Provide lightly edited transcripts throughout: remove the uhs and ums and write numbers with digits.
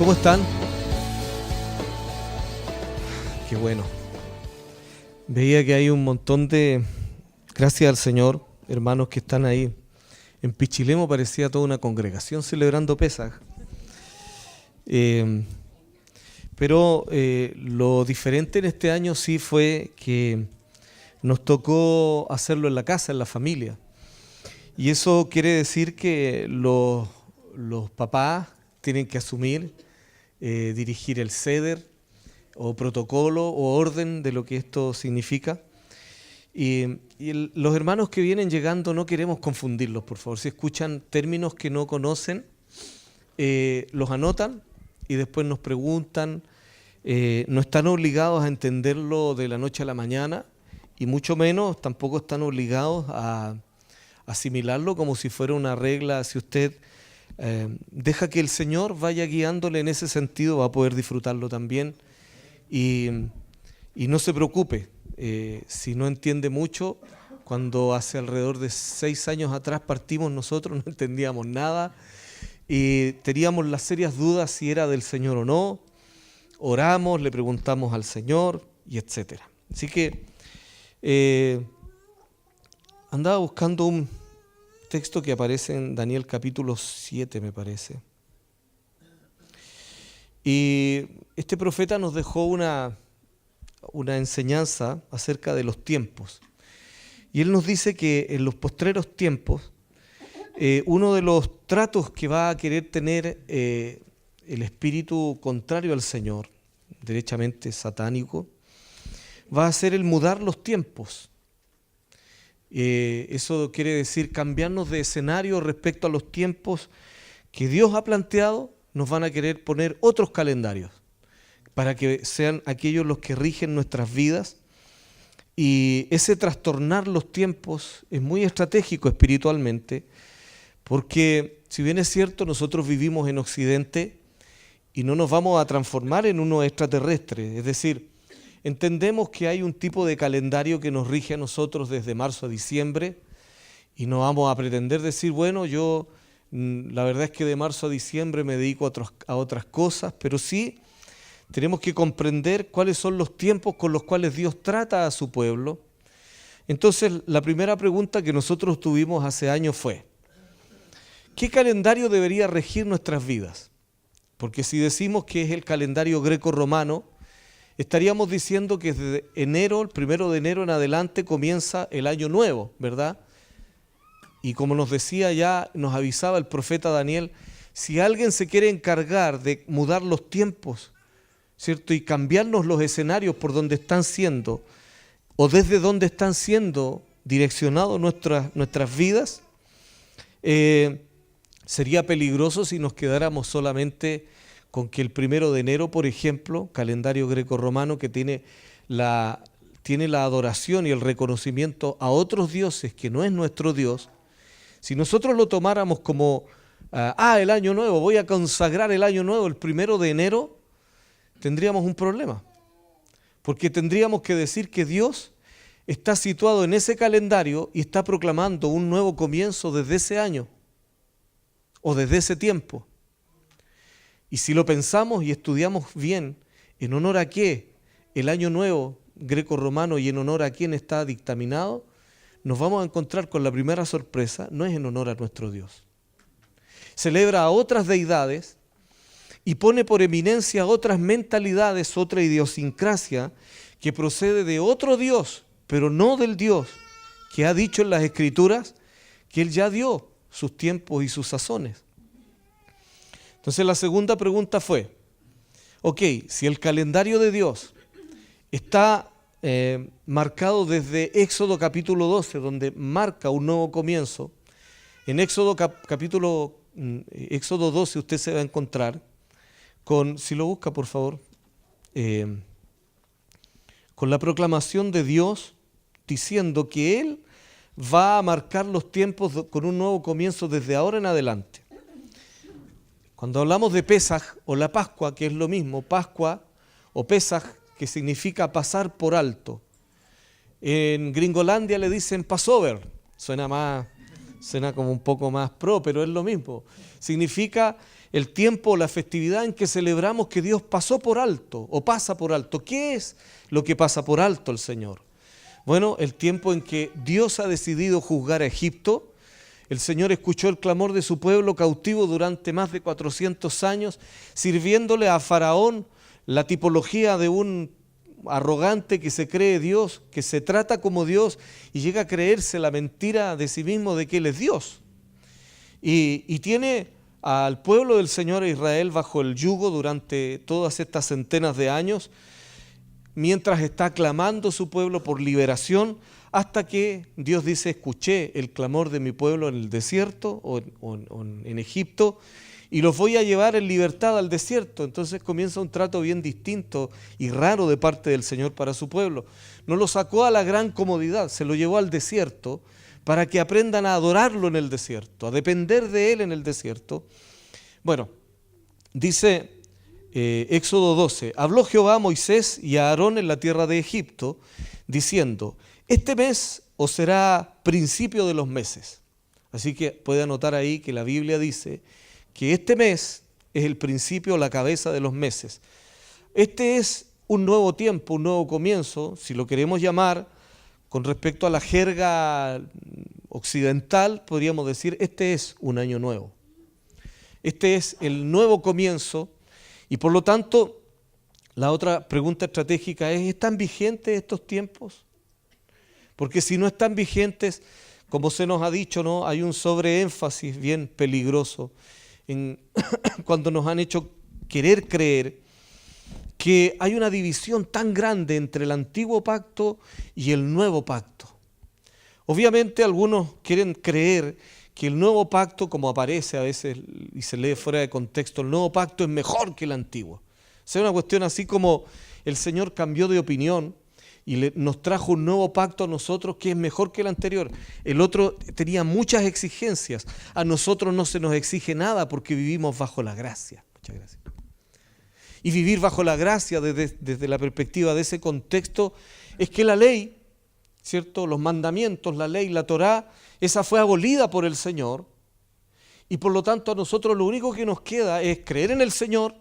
¿Cómo están? Qué bueno. Veía que hay un montón de, gracias al Señor, hermanos que están ahí. En Pichilemu parecía toda una congregación celebrando Pesaj. Pero lo diferente en este año sí fue que nos tocó hacerlo en la casa, en la familia. Y eso quiere decir que los papás tienen que asumir, dirigir el ceder o protocolo o orden de lo que esto significa. Los hermanos que vienen llegando no queremos confundirlos, por favor. Si escuchan términos que no conocen, los anotan y después nos preguntan. No están obligados a entenderlo de la noche a la mañana y mucho menos tampoco están obligados a asimilarlo como si fuera una regla. Si usted deja que el Señor vaya guiándole en ese sentido, va a poder disfrutarlo también. Y no se preocupe, si no entiende mucho, cuando hace alrededor de 6 años atrás partimos nosotros, no entendíamos nada y teníamos las serias dudas si era del Señor o no. Oramos, le preguntamos al Señor y etcétera. Así que andaba buscando un texto que aparece en Daniel capítulo 7, me parece. Y este profeta nos dejó una enseñanza acerca de los tiempos. Y él nos dice que en los postreros tiempos, uno de los tratos que va a querer tener el espíritu contrario al Señor, derechamente satánico, va a ser el mudar los tiempos. Eso quiere decir cambiarnos de escenario respecto a los tiempos que Dios ha planteado. Nos van a querer poner otros calendarios para que sean aquellos los que rigen nuestras vidas. Y ese trastornar los tiempos es muy estratégico espiritualmente, porque si bien es cierto, nosotros vivimos en Occidente y no nos vamos a transformar en unos extraterrestres. Es decir, entendemos que hay un tipo de calendario que nos rige a nosotros desde marzo a diciembre y no vamos a pretender decir, bueno, yo la verdad es que de marzo a diciembre me dedico a otras cosas, pero sí tenemos que comprender cuáles son los tiempos con los cuales Dios trata a su pueblo. Entonces, la primera pregunta que nosotros tuvimos hace años fue, ¿qué calendario debería regir nuestras vidas? Porque si decimos que es el calendario greco-romano, estaríamos diciendo que desde enero, el 1 de enero en adelante, comienza el año nuevo, ¿verdad? Y como nos decía ya, nos avisaba el profeta Daniel, si alguien se quiere encargar de mudar los tiempos, ¿cierto? Y cambiarnos los escenarios por donde están siendo, o desde donde están siendo direccionados nuestras vidas, sería peligroso si nos quedáramos solamente con que el 1 de enero, por ejemplo, calendario greco-romano que tiene la adoración y el reconocimiento a otros dioses que no es nuestro Dios. Si nosotros lo tomáramos como, el año nuevo, voy a consagrar el año nuevo el 1 de enero, tendríamos un problema. Porque tendríamos que decir que Dios está situado en ese calendario y está proclamando un nuevo comienzo desde ese año o desde ese tiempo. Y si lo pensamos y estudiamos bien, ¿en honor a qué el año nuevo greco-romano y en honor a quién está dictaminado? Nos vamos a encontrar con la primera sorpresa, no es en honor a nuestro Dios. Celebra a otras deidades y pone por eminencia otras mentalidades, otra idiosincrasia que procede de otro Dios, pero no del Dios que ha dicho en las Escrituras que Él ya dio sus tiempos y sus sazones. Entonces la segunda pregunta fue, si el calendario de Dios está marcado desde Éxodo capítulo 12, donde marca un nuevo comienzo, en Éxodo 12 usted se va a encontrar con, si lo busca por favor, con la proclamación de Dios diciendo que Él va a marcar los tiempos con un nuevo comienzo desde ahora en adelante. Cuando hablamos de Pesaj o la Pascua, que es lo mismo, Pascua o Pesaj, que significa pasar por alto. En Gringolandia le dicen Passover, suena como un poco más pro, pero es lo mismo. Significa el tiempo, la festividad en que celebramos que Dios pasó por alto o pasa por alto. ¿Qué es lo que pasa por alto el Señor? Bueno, el tiempo en que Dios ha decidido juzgar a Egipto. El Señor escuchó el clamor de su pueblo cautivo durante más de 400 años, sirviéndole a Faraón, la tipología de un arrogante que se cree Dios, que se trata como Dios y llega a creerse la mentira de sí mismo de que Él es Dios. Y tiene al pueblo del Señor Israel bajo el yugo durante todas estas centenas de años, mientras está clamando su pueblo por liberación, hasta que Dios dice: escuché el clamor de mi pueblo en el desierto o en Egipto, y los voy a llevar en libertad al desierto. Entonces comienza un trato bien distinto y raro de parte del Señor para su pueblo. No lo sacó a la gran comodidad, se lo llevó al desierto para que aprendan a adorarlo en el desierto, a depender de Él en el desierto. Bueno, dice Éxodo 12, habló Jehová a Moisés y a Aarón en la tierra de Egipto, diciendo: este mes os será principio de los meses. Así que puede anotar ahí que la Biblia dice que este mes es el principio, la cabeza de los meses. Este es un nuevo tiempo, un nuevo comienzo, si lo queremos llamar, con respecto a la jerga occidental, podríamos decir, este es un año nuevo. Este es el nuevo comienzo y por lo tanto, la otra pregunta estratégica es: ¿están vigentes estos tiempos? Porque si no están vigentes, como se nos ha dicho, ¿no?, hay un sobreénfasis bien peligroso cuando nos han hecho querer creer que hay una división tan grande entre el antiguo pacto y el nuevo pacto. Obviamente algunos quieren creer que el nuevo pacto, como aparece a veces y se lee fuera de contexto, el nuevo pacto es mejor que el antiguo. O sea, una cuestión así como el Señor cambió de opinión y nos trajo un nuevo pacto a nosotros que es mejor que el anterior. El otro tenía muchas exigencias. A nosotros no se nos exige nada porque vivimos bajo la gracia. Muchas gracias. Y vivir bajo la gracia desde la perspectiva de ese contexto es que la ley, ¿cierto?, los mandamientos, la ley, la Torá, esa fue abolida por el Señor y por lo tanto a nosotros lo único que nos queda es creer en el Señor,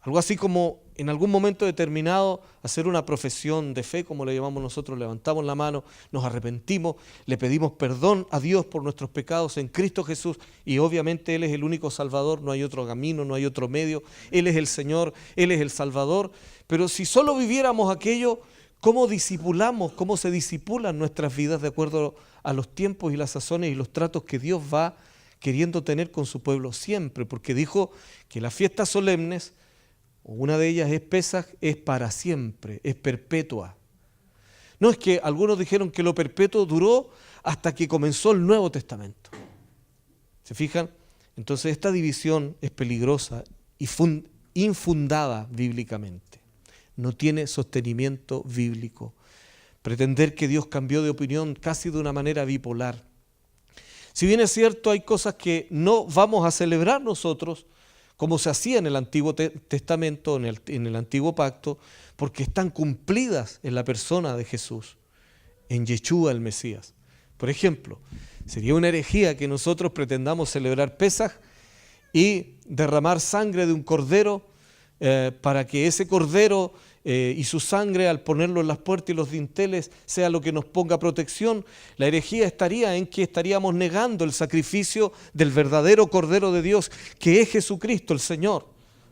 algo así como en algún momento determinado hacer una profesión de fe, como le llamamos nosotros, levantamos la mano, nos arrepentimos, le pedimos perdón a Dios por nuestros pecados en Cristo Jesús y obviamente Él es el único Salvador, no hay otro camino, no hay otro medio, Él es el Señor, Él es el Salvador, pero si solo viviéramos aquello, ¿cómo discipulamos, cómo se discipulan nuestras vidas de acuerdo a los tiempos y las sazones y los tratos que Dios va queriendo tener con su pueblo siempre? Porque dijo que las fiestas solemnes, una de ellas es Pesaj, es para siempre, es perpetua. No es que algunos dijeron que lo perpetuo duró hasta que comenzó el Nuevo Testamento. ¿Se fijan? Entonces esta división es peligrosa y infundada bíblicamente. No tiene sostenimiento bíblico. Pretender que Dios cambió de opinión casi de una manera bipolar. Si bien es cierto, hay cosas que no vamos a celebrar nosotros, como se hacía en el Antiguo Testamento, en el Antiguo Pacto, porque están cumplidas en la persona de Jesús, en Yeshua el Mesías. Por ejemplo, sería una herejía que nosotros pretendamos celebrar Pesaj y derramar sangre de un cordero para que ese cordero y su sangre, al ponerlo en las puertas y los dinteles, sea lo que nos ponga protección. La herejía estaría en que estaríamos negando el sacrificio del verdadero Cordero de Dios, que es Jesucristo el Señor.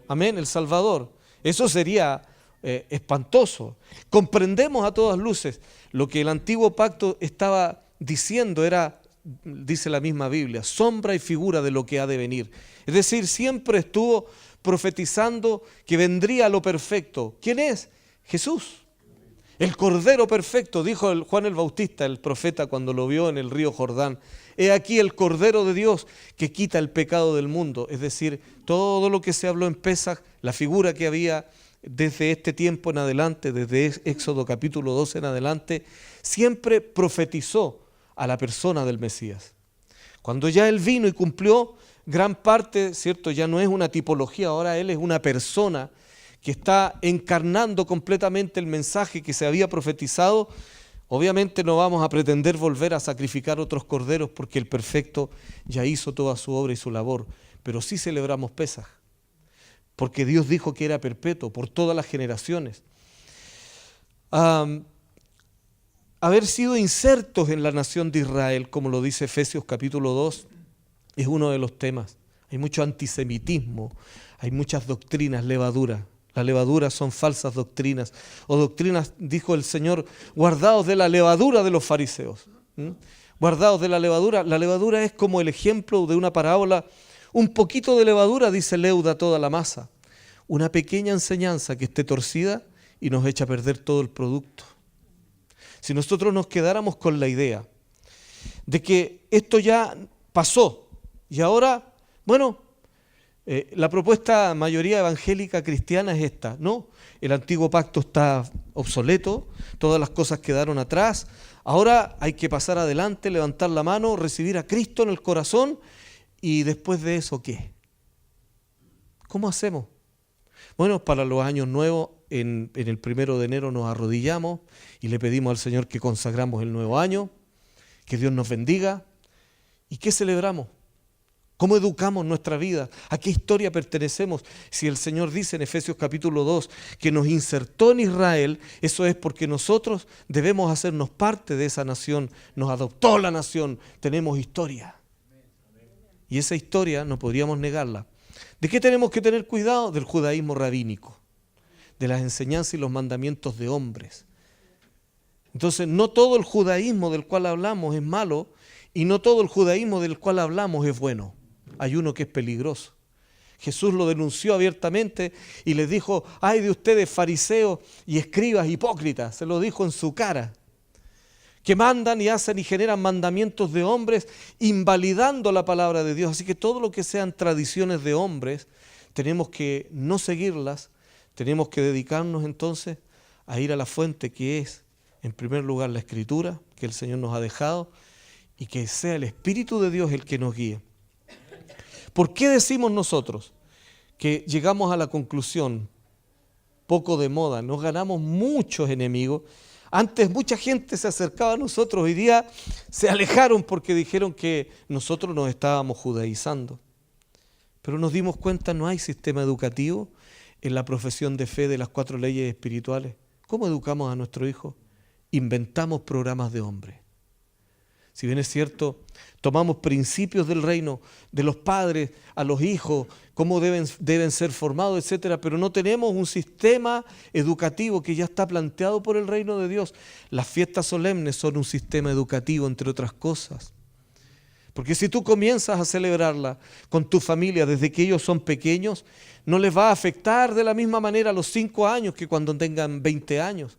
Amén, el Salvador. Eso sería espantoso. Comprendemos a todas luces lo que el antiguo pacto estaba diciendo, era, dice la misma Biblia, sombra y figura de lo que ha de venir. Es decir, siempre estuvo profetizando que vendría lo perfecto. ¿Quién es? Jesús. El Cordero perfecto, dijo Juan el Bautista, el profeta, cuando lo vio en el río Jordán. He aquí el Cordero de Dios que quita el pecado del mundo. Es decir, todo lo que se habló en Pesaj, la figura que había desde este tiempo en adelante, desde Éxodo capítulo 12 en adelante, siempre profetizó a la persona del Mesías. Cuando ya Él vino y cumplió gran parte, ¿cierto? Ya no es una tipología, ahora Él es una persona que está encarnando completamente el mensaje que se había profetizado. Obviamente no vamos a pretender volver a sacrificar otros corderos porque el perfecto ya hizo toda su obra y su labor. pero sí celebramos Pesaj, porque Dios dijo que era perpetuo por todas las generaciones. Haber sido insertos en la nación de Israel, como lo dice Efesios capítulo 2, es uno de los temas. Hay mucho antisemitismo, hay muchas doctrinas, levadura. La levadura son falsas doctrinas, o doctrinas, dijo el Señor, guardaos de la levadura de los fariseos. Guardaos de la levadura. La levadura es como el ejemplo de una parábola. Un poquito de levadura, dice, leuda toda la masa. Una pequeña enseñanza que esté torcida y nos echa a perder todo el producto. Si nosotros nos quedáramos con la idea de que esto ya pasó y ahora, bueno, la propuesta mayoría evangélica cristiana es esta, ¿no? El antiguo pacto está obsoleto, todas las cosas quedaron atrás, ahora hay que pasar adelante, levantar la mano, recibir a Cristo en el corazón y después de eso, ¿qué? ¿Cómo hacemos? Bueno, para los años nuevos, en el 1 de enero nos arrodillamos y le pedimos al Señor que consagramos el nuevo año, que Dios nos bendiga. ¿Y qué celebramos? ¿Cómo educamos nuestra vida? ¿A qué historia pertenecemos? Si el Señor dice en Efesios capítulo 2 que nos insertó en Israel, eso es porque nosotros debemos hacernos parte de esa nación. Nos adoptó la nación, tenemos historia. Y esa historia no podríamos negarla. ¿De qué tenemos que tener cuidado? Del judaísmo rabínico, de las enseñanzas y los mandamientos de hombres. Entonces, no todo el judaísmo del cual hablamos es malo y no todo el judaísmo del cual hablamos es bueno. Hay uno que es peligroso. Jesús lo denunció abiertamente y les dijo, ay de ustedes fariseos y escribas hipócritas, se lo dijo en su cara, que mandan y hacen y generan mandamientos de hombres invalidando la palabra de Dios. Así que todo lo que sean tradiciones de hombres, tenemos que no seguirlas, tenemos que dedicarnos entonces a ir a la fuente que es, en primer lugar, la Escritura, que el Señor nos ha dejado, y que sea el Espíritu de Dios el que nos guíe. ¿Por qué decimos nosotros que llegamos a la conclusión, poco de moda, nos ganamos muchos enemigos? Antes mucha gente se acercaba a nosotros, hoy día se alejaron porque dijeron que nosotros nos estábamos judaizando. Pero nos dimos cuenta, no hay sistema educativo en la profesión de fe de las 4 leyes espirituales. ¿Cómo educamos a nuestro hijo? Inventamos programas de hombres. Si bien es cierto, tomamos principios del reino, de los padres a los hijos, cómo deben ser formados, etcétera, pero no tenemos un sistema educativo que ya está planteado por el reino de Dios. Las fiestas solemnes son un sistema educativo, entre otras cosas. Porque si tú comienzas a celebrarla con tu familia desde que ellos son pequeños, no les va a afectar de la misma manera a los 5 años que cuando tengan 20 años.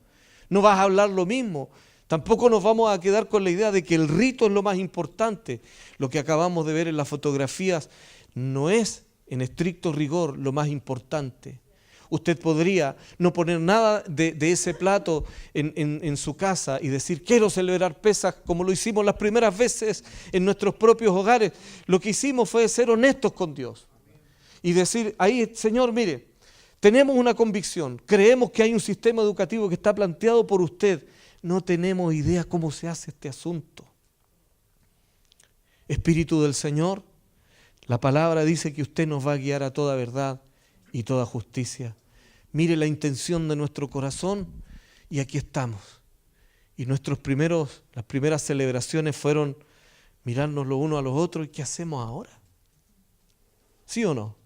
No vas a hablar lo mismo. Tampoco nos vamos a quedar con la idea de que el rito es lo más importante. Lo que acabamos de ver en las fotografías no es, en estricto rigor, lo más importante. Usted podría no poner nada de ese plato en su casa y decir, quiero celebrar Pesaj, como lo hicimos las primeras veces en nuestros propios hogares. Lo que hicimos fue ser honestos con Dios y decir, ahí, Señor, mire, tenemos una convicción, creemos que hay un sistema educativo que está planteado por usted. No tenemos idea cómo se hace este asunto. Espíritu del Señor, la palabra dice que usted nos va a guiar a toda verdad y toda justicia. Mire la intención de nuestro corazón y aquí estamos. Y las primeras celebraciones fueron mirarnos los unos a los otros. ¿Y qué hacemos ahora? ¿Sí o no?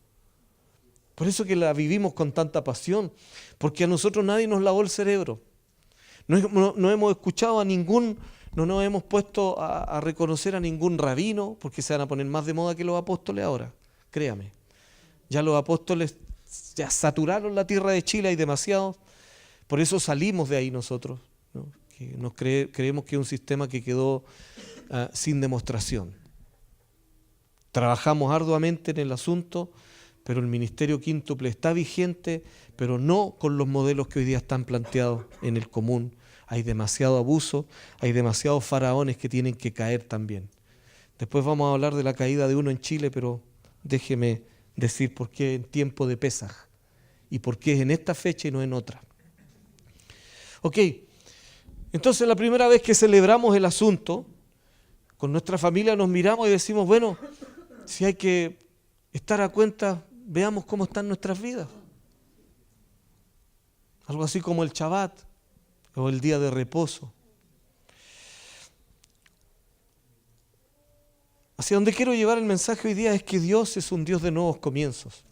Por eso que la vivimos con tanta pasión, porque a nosotros nadie nos lavó el cerebro. No hemos escuchado no nos hemos puesto a reconocer a ningún rabino, porque se van a poner más de moda que los apóstoles ahora, créame. Ya los apóstoles ya saturaron la tierra de Chile, hay demasiados, por eso salimos de ahí nosotros, ¿no? Que creemos que es un sistema que quedó sin demostración. Trabajamos arduamente en el asunto, pero el ministerio quíntuple está vigente, pero no con los modelos que hoy día están planteados en el común. Hay demasiado abuso, hay demasiados faraones que tienen que caer también. Después vamos a hablar de la caída de uno en Chile, pero déjeme decir por qué en tiempo de Pesaj y por qué es en esta fecha y no en otra. Ok, entonces la primera vez que celebramos el asunto, con nuestra familia nos miramos y decimos, bueno, si hay que estar a cuenta, veamos cómo están nuestras vidas. Algo así como el Shabbat o el día de reposo. Hacia donde quiero llevar el mensaje hoy día es que Dios es un Dios de nuevos comienzos.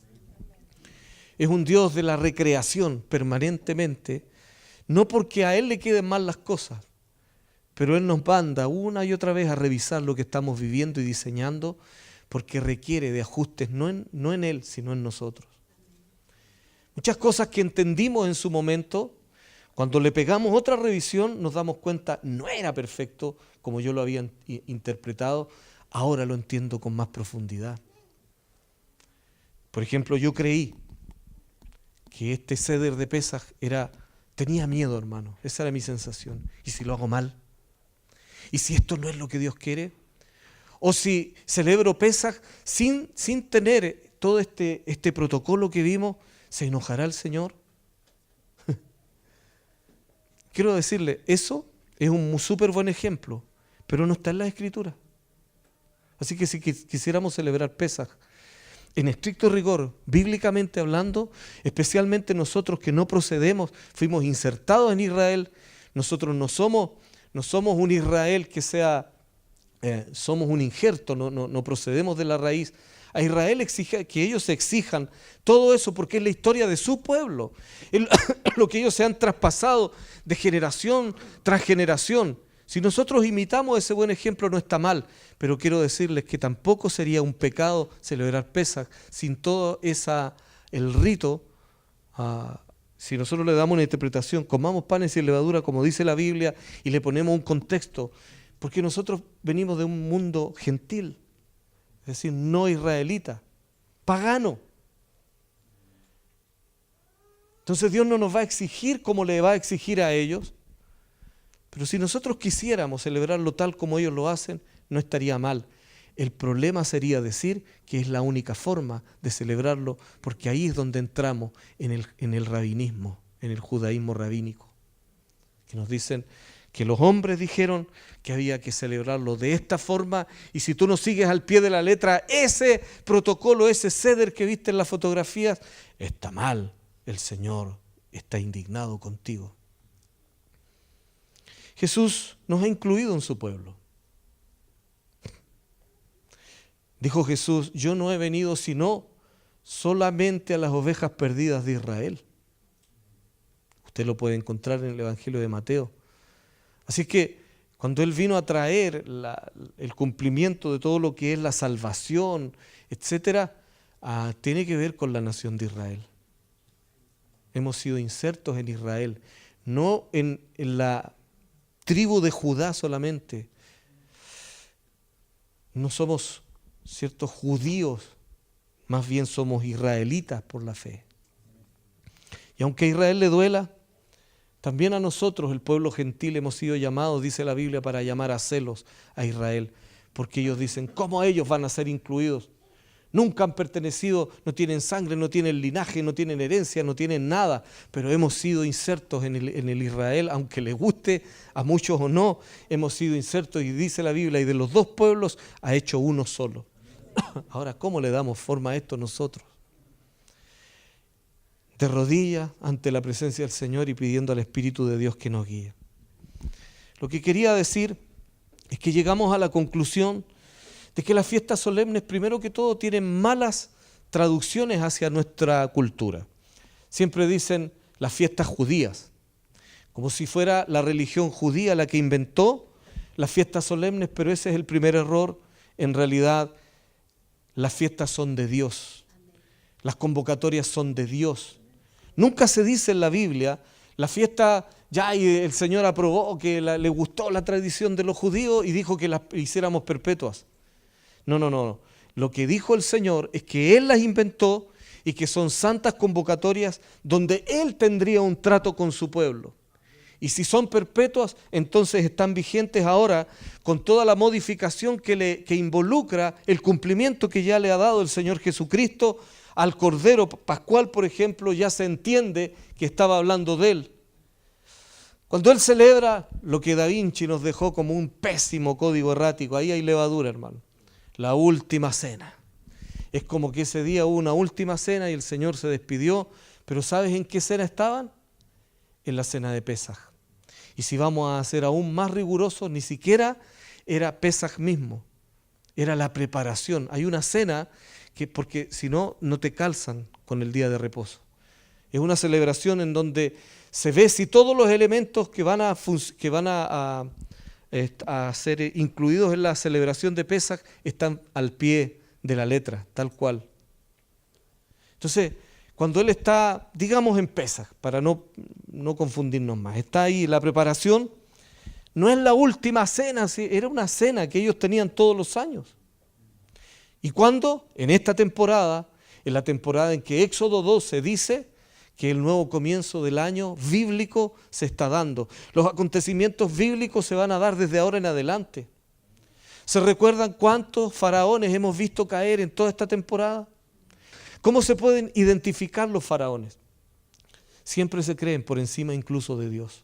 Es un Dios de la recreación permanentemente, no porque a Él le queden mal las cosas, pero Él nos manda una y otra vez a revisar lo que estamos viviendo y diseñando, porque requiere de ajustes no en Él, sino en nosotros. Muchas cosas que entendimos en su momento, cuando le pegamos otra revisión, nos damos cuenta, no era perfecto como yo lo había interpretado, ahora lo entiendo con más profundidad. Por ejemplo, yo creí que este Seder de Pesaj tenía miedo, hermano. Esa era mi sensación. ¿Y si lo hago mal? ¿Y si esto no es lo que Dios quiere? ¿O si celebro Pesaj sin tener todo este protocolo que vimos, se enojará el Señor? Quiero decirle, eso es un súper buen ejemplo, pero no está en la Escritura. Así que si quisiéramos celebrar Pesaj en estricto rigor, bíblicamente hablando, especialmente nosotros que no procedemos, fuimos insertados en Israel, nosotros no somos un Israel que sea, somos un injerto, no procedemos de la raíz. A Israel exige que ellos exijan todo eso porque es la historia de su pueblo, lo que ellos se han traspasado de generación tras generación. Si nosotros imitamos ese buen ejemplo no está mal, pero quiero decirles que tampoco sería un pecado celebrar Pesaj sin todo el rito. Si nosotros le damos una interpretación, comamos panes y levadura como dice la Biblia y le ponemos un contexto, porque nosotros venimos de un mundo gentil, es decir, no israelita, pagano. Entonces Dios no nos va a exigir como le va a exigir a ellos. Pero si nosotros quisiéramos celebrarlo tal como ellos lo hacen, no estaría mal. El problema sería decir que es la única forma de celebrarlo, porque ahí es donde entramos en el rabinismo, en el judaísmo rabínico. Que nos dicen que los hombres dijeron que había que celebrarlo de esta forma, y si tú no sigues al pie de la letra ese protocolo, ese ceder que viste en las fotografías, está mal, el Señor está indignado contigo. Jesús nos ha incluido en su pueblo. Dijo Jesús, yo no he venido sino solamente a las ovejas perdidas de Israel. Usted lo puede encontrar en el Evangelio de Mateo. Así que cuando Él vino a traer el cumplimiento de todo lo que es la salvación, etcétera, tiene que ver con la nación de Israel. Hemos sido insertos en Israel, no en la tribu de Judá solamente. No somos ciertos judíos, más bien somos israelitas por la fe. Y aunque a Israel le duela, también a nosotros, el pueblo gentil, hemos sido llamados, dice la Biblia, para llamar a celos a Israel, porque ellos dicen, ¿cómo ellos van a ser incluidos? Nunca han pertenecido, no tienen sangre, no tienen linaje, no tienen herencia, no tienen nada, pero hemos sido insertos en el Israel, aunque les guste a muchos o no, hemos sido insertos y dice la Biblia, y de los dos pueblos ha hecho uno solo. Ahora, ¿cómo le damos forma a esto nosotros? De rodillas ante la presencia del Señor y pidiendo al Espíritu de Dios que nos guíe. Lo que quería decir es que llegamos a la conclusión de que las fiestas solemnes, primero que todo, tienen malas traducciones hacia nuestra cultura. Siempre dicen las fiestas judías, como si fuera la religión judía la que inventó las fiestas solemnes, pero ese es el primer error. En realidad, las fiestas son de Dios, las convocatorias son de Dios. Nunca se dice en la Biblia, la fiesta, ya y el Señor aprobó, que le gustó la tradición de los judíos y dijo que las hiciéramos perpetuas. No. Lo que dijo el Señor es que Él las inventó y que son santas convocatorias donde Él tendría un trato con su pueblo. Y si son perpetuas, entonces están vigentes ahora con toda la modificación que involucra el cumplimiento que ya le ha dado el Señor Jesucristo al Cordero Pascual, por ejemplo, ya se entiende que estaba hablando de Él. Cuando Él celebra lo que Da Vinci nos dejó como un pésimo código errático, ahí hay levadura, hermano. La última cena. Es como que ese día hubo una última cena y el Señor se despidió, pero ¿sabes en qué cena estaban? En la cena de Pesaj. Y si vamos a ser aún más rigurosos, ni siquiera era Pesaj mismo, era la preparación. Hay una cena que, porque si no, no te calzan con el día de reposo. Es una celebración en donde se ve si todos los elementos que van a ser incluidos en la celebración de Pesaj están al pie de la letra, tal cual. Entonces, cuando él está, digamos en Pesaj, para no confundirnos más, está ahí la preparación, no es la última cena, era una cena que ellos tenían todos los años. ¿Y cuándo? En esta temporada, en la temporada en que Éxodo 12 dice que el nuevo comienzo del año bíblico se está dando. Los acontecimientos bíblicos se van a dar desde ahora en adelante. ¿Se recuerdan cuántos faraones hemos visto caer en toda esta temporada? ¿Cómo se pueden identificar los faraones? Siempre se creen por encima incluso de Dios.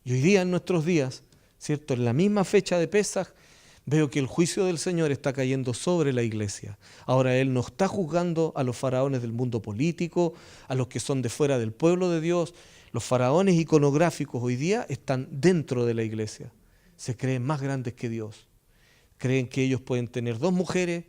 Y hoy día, en nuestros días, ¿cierto? En la misma fecha de Pesaj, veo que el juicio del Señor está cayendo sobre la iglesia. Ahora Él no está juzgando a los faraones del mundo político, a los que son de fuera del pueblo de Dios. Los faraones iconográficos hoy día están dentro de la iglesia. Se creen más grandes que Dios. Creen que ellos pueden tener 2 mujeres,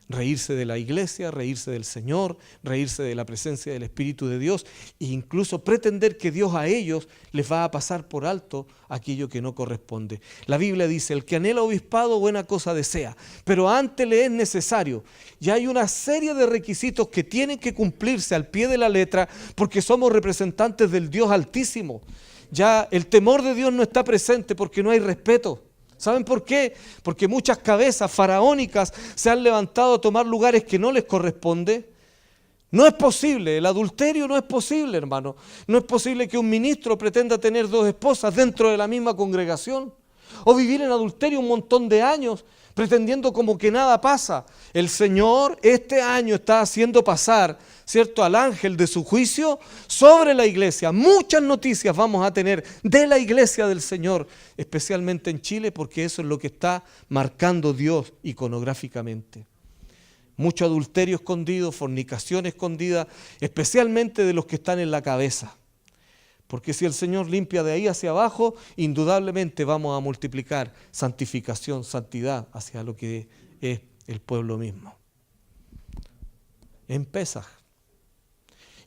reírse de la iglesia, reírse del Señor, reírse de la presencia del Espíritu de Dios e incluso pretender que Dios a ellos les va a pasar por alto aquello que no corresponde. La Biblia dice, el que anhela obispado buena cosa desea, pero antes le es necesario. Y hay una serie de requisitos que tienen que cumplirse al pie de la letra porque somos representantes del Dios Altísimo. Ya el temor de Dios no está presente porque no hay respeto. ¿Saben por qué? Porque muchas cabezas faraónicas se han levantado a tomar lugares que no les corresponde. No es posible, el adulterio no es posible, hermano. No es posible que un ministro pretenda tener 2 esposas dentro de la misma congregación. O vivir en adulterio un montón de años, pretendiendo como que nada pasa. El Señor este año está haciendo pasar, ¿cierto?, al ángel de su juicio sobre la iglesia. Muchas noticias vamos a tener de la iglesia del Señor, especialmente en Chile, porque eso es lo que está marcando Dios iconográficamente. Mucho adulterio escondido, fornicación escondida, especialmente de los que están en la cabeza. Porque si el Señor limpia de ahí hacia abajo, indudablemente vamos a multiplicar santificación, santidad hacia lo que es el pueblo mismo. En Pesaj.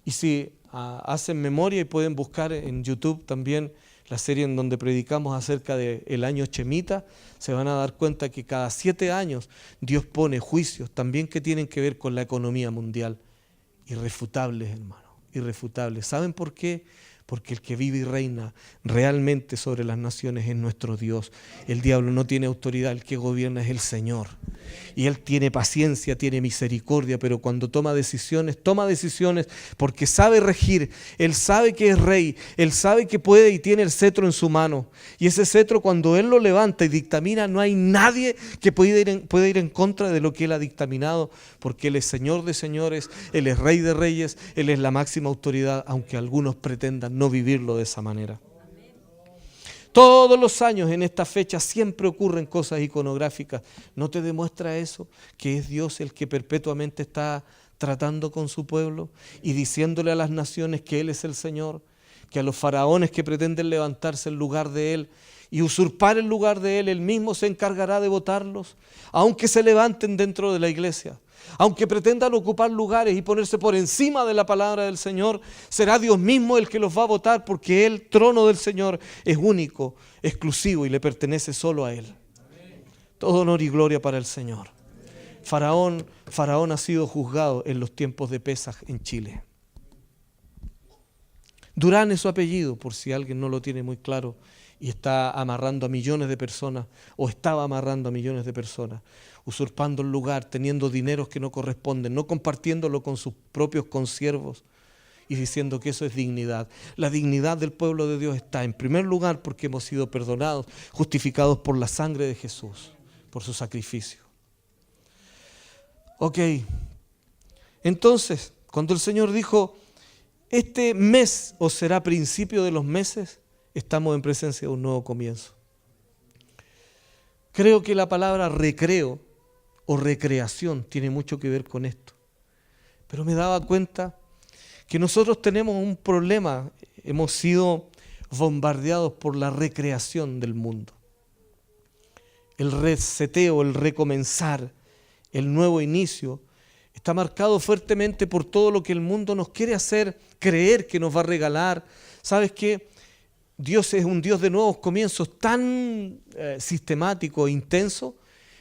Y si hacen memoria y pueden buscar en YouTube también la serie en donde predicamos acerca del año Shemitah, se van a dar cuenta que cada 7 años Dios pone juicios también que tienen que ver con la economía mundial. Irrefutables, hermano, irrefutables. ¿Saben por qué? Porque el que vive y reina realmente sobre las naciones es nuestro Dios. El diablo no tiene autoridad, el que gobierna es el Señor. Y Él tiene paciencia, tiene misericordia, pero cuando toma decisiones porque sabe regir. Él sabe que es rey, Él sabe que puede y tiene el cetro en su mano. Y ese cetro, cuando Él lo levanta y dictamina, no hay nadie que pueda ir en contra de lo que Él ha dictaminado, porque Él es Señor de señores, Él es Rey de reyes, Él es la máxima autoridad, aunque algunos pretendan no vivirlo de esa manera. Todos los años en esta fecha siempre ocurren cosas iconográficas. ¿No te demuestra eso? Que es Dios el que perpetuamente está tratando con su pueblo y diciéndole a las naciones que Él es el Señor, que a los faraones que pretenden levantarse en lugar de Él y usurpar el lugar de Él, Él mismo se encargará de botarlos, aunque se levanten dentro de la iglesia. Aunque pretendan ocupar lugares y ponerse por encima de la palabra del Señor, será Dios mismo el que los va a votar, porque el trono del Señor es único, exclusivo y le pertenece solo a Él. Todo honor y gloria para el Señor. Faraón ha sido juzgado en los tiempos de Pesaj en Chile. Durán es su apellido, por si alguien no lo tiene muy claro y está amarrando a millones de personas, o estaba amarrando a millones de personas, usurpando el lugar, teniendo dineros que no corresponden, no compartiéndolo con sus propios consiervos y diciendo que eso es dignidad. La dignidad del pueblo de Dios está en primer lugar porque hemos sido perdonados, justificados por la sangre de Jesús, por su sacrificio. Ok, entonces, cuando el Señor dijo, este mes os será principio de los meses, estamos en presencia de un nuevo comienzo. Creo que la palabra recreo o recreación tiene mucho que ver con esto. Pero me daba cuenta que nosotros tenemos un problema. Hemos sido bombardeados por la recreación del mundo. El reseteo, el recomenzar, el nuevo inicio, está marcado fuertemente por todo lo que el mundo nos quiere hacer creer que nos va a regalar. ¿Sabes qué? Dios es un Dios de nuevos comienzos tan sistemático e intenso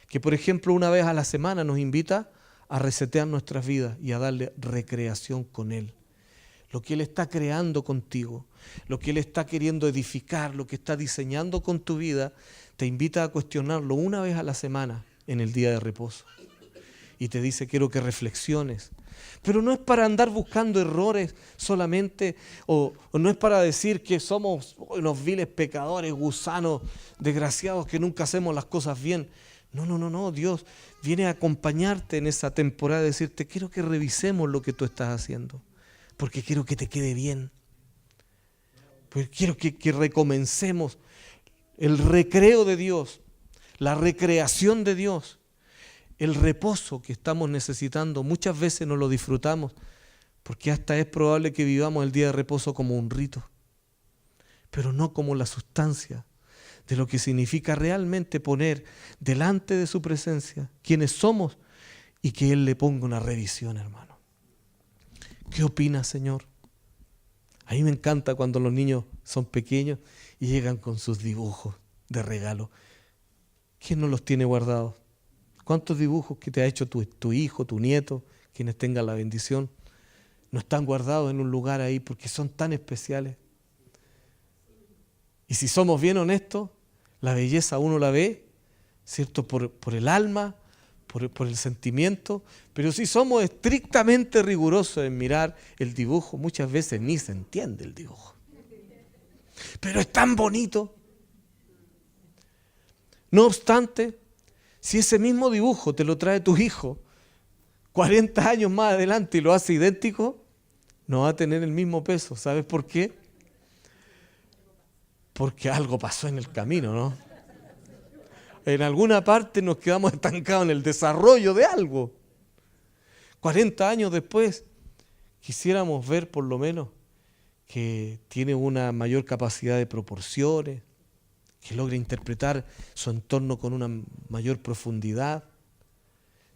que, por ejemplo, una vez a la semana nos invita a resetear nuestras vidas y a darle recreación con Él. Lo que Él está creando contigo, lo que Él está queriendo edificar, lo que está diseñando con tu vida, te invita a cuestionarlo una vez a la semana en el día de reposo. Y te dice, quiero que reflexiones. Pero no es para andar buscando errores solamente, o no es para decir que somos unos viles pecadores, gusanos, desgraciados, que nunca hacemos las cosas bien. No. Dios viene a acompañarte en esa temporada y decirte, quiero que revisemos lo que tú estás haciendo, porque quiero que te quede bien. Pues quiero que recomencemos el recreo de Dios, la recreación de Dios. El reposo que estamos necesitando, muchas veces no lo disfrutamos, porque hasta es probable que vivamos el día de reposo como un rito, pero no como la sustancia de lo que significa realmente poner delante de su presencia quiénes somos y que Él le ponga una revisión, hermano. ¿Qué opinas, Señor? A mí me encanta cuando los niños son pequeños y llegan con sus dibujos de regalo. ¿Quién no los tiene guardados? ¿Cuántos dibujos que te ha hecho tu hijo, tu nieto, quienes tengan la bendición, no están guardados en un lugar ahí porque son tan especiales? Y si somos bien honestos, la belleza uno la ve, ¿cierto? Por el alma, por el sentimiento, pero si somos estrictamente rigurosos en mirar el dibujo, muchas veces ni se entiende el dibujo. Pero es tan bonito. No obstante, si ese mismo dibujo te lo trae tu hijo 40 años más adelante y lo hace idéntico, no va a tener el mismo peso. ¿Sabes por qué? Porque algo pasó en el camino, ¿no? En alguna parte nos quedamos estancados en el desarrollo de algo. 40 años después, quisiéramos ver por lo menos que tiene una mayor capacidad de proporciones, que logra interpretar su entorno con una mayor profundidad.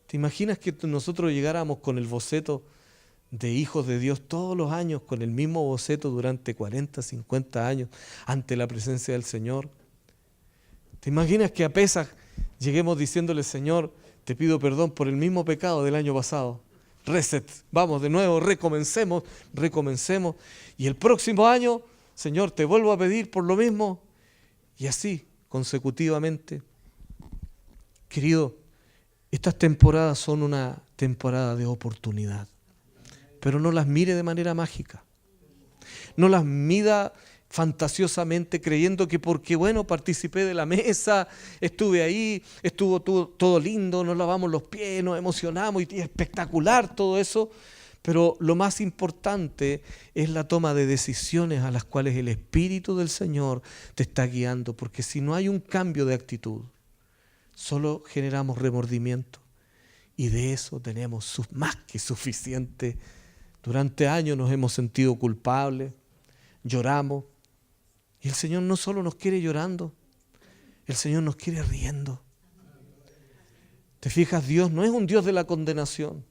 ¿Te imaginas que nosotros llegáramos con el boceto de hijos de Dios todos los años, con el mismo boceto durante 40, 50 años ante la presencia del Señor? ¿Te imaginas que a Pesaj lleguemos diciéndole, Señor, te pido perdón por el mismo pecado del año pasado? Reset, vamos de nuevo, recomencemos. Y el próximo año, Señor, te vuelvo a pedir por lo mismo. Y así, consecutivamente. Querido, estas temporadas son una temporada de oportunidad. Pero no las mire de manera mágica. No las mida fantasiosamente creyendo que porque, bueno, participé de la mesa, estuve ahí, estuvo todo lindo, nos lavamos los pies, nos emocionamos y espectacular todo eso. Pero lo más importante es la toma de decisiones a las cuales el Espíritu del Señor te está guiando, porque si no hay un cambio de actitud, solo generamos remordimiento y de eso tenemos más que suficiente. Durante años nos hemos sentido culpables, lloramos y el Señor no solo nos quiere llorando, el Señor nos quiere riendo. ¿Te fijas? Dios no es un Dios de la condenación.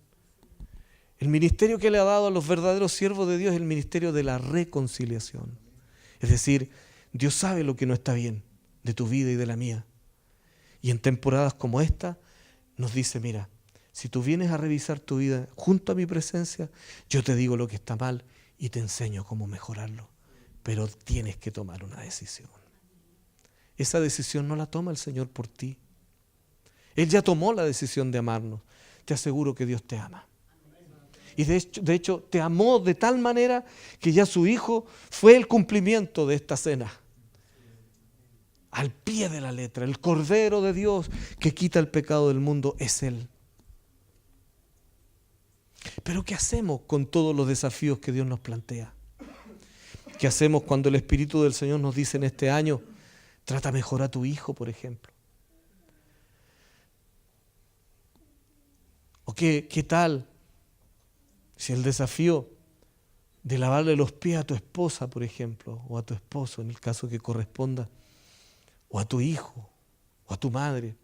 El ministerio que le ha dado a los verdaderos siervos de Dios es el ministerio de la reconciliación. Es decir, Dios sabe lo que no está bien de tu vida y de la mía. Y en temporadas como esta nos dice, mira, si tú vienes a revisar tu vida junto a mi presencia, yo te digo lo que está mal y te enseño cómo mejorarlo. Pero tienes que tomar una decisión. Esa decisión no la toma el Señor por ti. Él ya tomó la decisión de amarnos. Te aseguro que Dios te ama. Y de hecho te amó de tal manera que ya su Hijo fue el cumplimiento de esta cena. Al pie de la letra, el Cordero de Dios que quita el pecado del mundo es Él. Pero ¿qué hacemos con todos los desafíos que Dios nos plantea? ¿Qué hacemos cuando el Espíritu del Señor nos dice en este año, trata mejor a tu hijo, por ejemplo? ¿O qué tal si el desafío de lavarle los pies a tu esposa, por ejemplo, o a tu esposo, en el caso que corresponda, o a tu hijo, o a tu madre,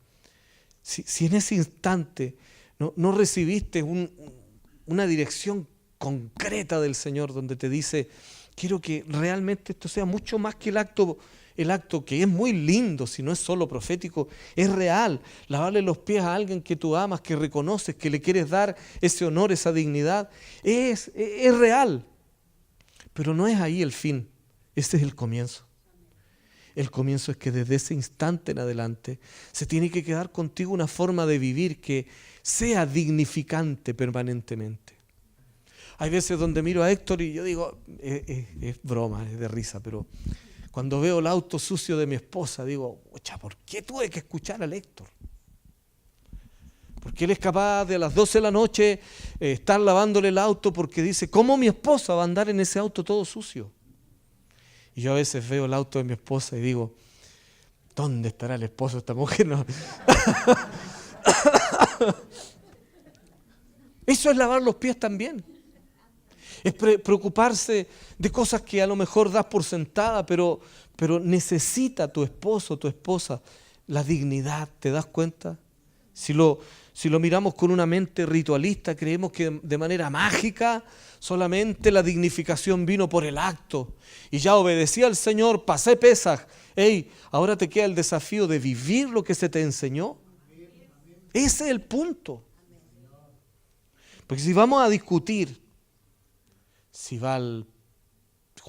si en ese instante no recibiste una dirección concreta del Señor donde te dice, quiero que realmente esto sea mucho más que el acto que es muy lindo, si no es solo profético, es real. Lavarle los pies a alguien que tú amas, que reconoces, que le quieres dar ese honor, esa dignidad, es real. Pero no es ahí el fin, ese es el comienzo. El comienzo es que desde ese instante en adelante se tiene que quedar contigo una forma de vivir que sea dignificante permanentemente. Hay veces donde miro a Héctor y yo digo, es broma, es de risa, pero cuando veo el auto sucio de mi esposa, digo, ocha, ¿por qué tuve que escuchar a Héctor? Porque él es capaz de a las 12 de la noche estar lavándole el auto porque dice, ¿cómo mi esposa va a andar en ese auto todo sucio? Y yo a veces veo el auto de mi esposa y digo, ¿dónde estará el esposo de esta mujer? No. Eso es lavar los pies también. Es preocuparse de cosas que a lo mejor das por sentada, pero necesita tu esposo, tu esposa, la dignidad, ¿te das cuenta? Si lo miramos con una mente ritualista, creemos que de manera mágica solamente la dignificación vino por el acto. Y ya obedecí al Señor, pasé Pesaj. Hey, ahora te queda el desafío de vivir lo que se te enseñó. Ese es el punto. Porque si vamos a discutir si va el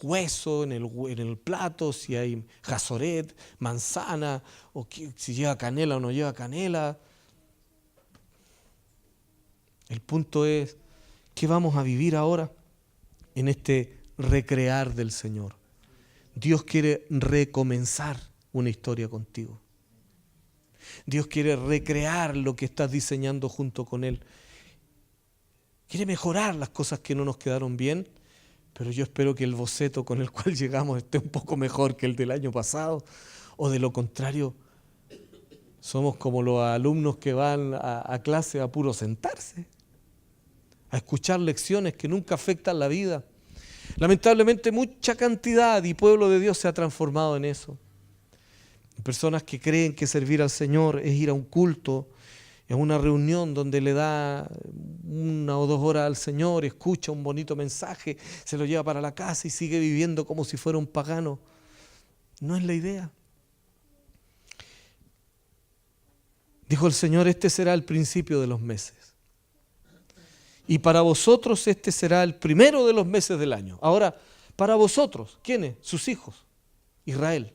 hueso en el plato, si hay jazoret, manzana, o si lleva canela o no lleva canela. El punto es, ¿qué vamos a vivir ahora en este recrear del Señor? Dios quiere recomenzar una historia contigo. Dios quiere recrear lo que estás diseñando junto con Él. Quiere mejorar las cosas que no nos quedaron bien, pero yo espero que el boceto con el cual llegamos esté un poco mejor que el del año pasado, o de lo contrario, somos como los alumnos que van a clase a puro sentarse, a escuchar lecciones que nunca afectan la vida. Lamentablemente mucha cantidad y pueblo de Dios se ha transformado en eso. Personas que creen que servir al Señor es ir a un culto, es una reunión donde le da 1 o 2 horas al Señor, escucha un bonito mensaje, se lo lleva para la casa y sigue viviendo como si fuera un pagano. No es la idea. Dijo el Señor, este será el principio de los meses. Y para vosotros este será el primero de los meses del año. Ahora, para vosotros, ¿quiénes? Sus hijos, Israel.